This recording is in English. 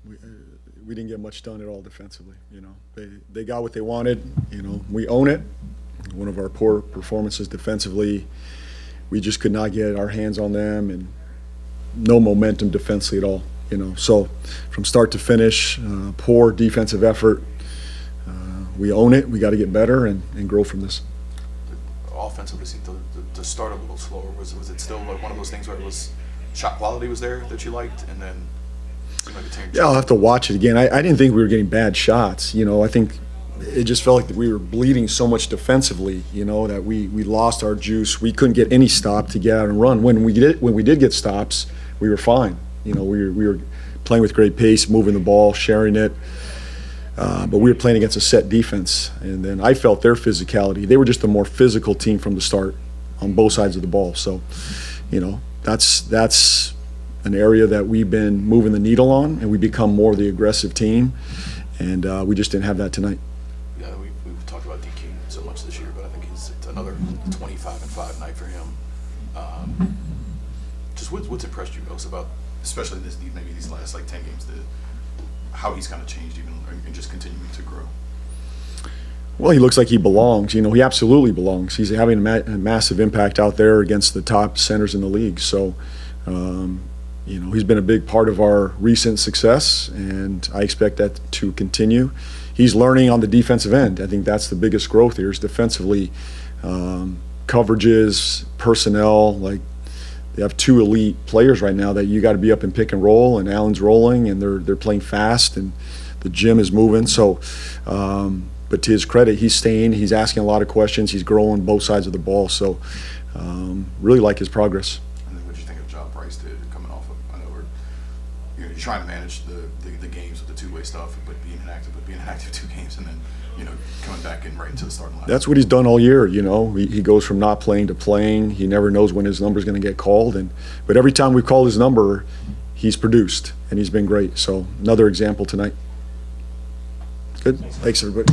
we didn't get much done at all defensively. They got what they wanted. We own it. One of our poor performances defensively, we just could not get our hands on them, and no momentum defensively at all. So from start to finish, poor defensive effort. We own it. We got to get better and grow from this. Offensively seemed to start a little slower. Was it still like one of those things where it was shot quality was there that you liked, and then seemed like a team? Yeah, I'll have to watch it again. I didn't think we were getting bad shots. I think it just felt like that we were bleeding so much defensively. That we lost our juice. We couldn't get any stop to get out and run. When we did get stops, we were fine. We were playing with great pace, moving the ball, sharing it. But we were playing against a set defense, and then I felt their physicality. They were just a more physical team from the start on both sides of the ball. So, that's an area that we've been moving the needle on, and we become more the aggressive team, and we just didn't have that tonight. Yeah, we've talked about DK so much this year, but I think it's another 25-5 night for him. Just what's impressed you most about, especially maybe these last 10 games, how he's kind of changed even and just continuing to grow? Well, he looks like he belongs. He absolutely belongs. He's having a massive impact out there against the top centers in the league. So, he's been a big part of our recent success, and I expect that to continue. He's learning on the defensive end. I think that's the biggest growth here is defensively. Coverages, personnel, they have two elite players right now that you got to be up and pick and roll, and Allen's rolling, and they're playing fast, and the gym is moving. So, but to his credit, he's staying. He's asking a lot of questions. He's growing both sides of the ball. So, really like his progress. And then what did you think of Job Price coming off of? I know you're trying to manage the games with the two-way stuff, but being inactive 2 games, and then coming back and right into the starting line. That's what he's done all year. He goes from not playing to playing. He never knows when his number's going to get called, but every time we call his number, he's produced, and he's been great. So another example tonight. Good. Thanks, everybody.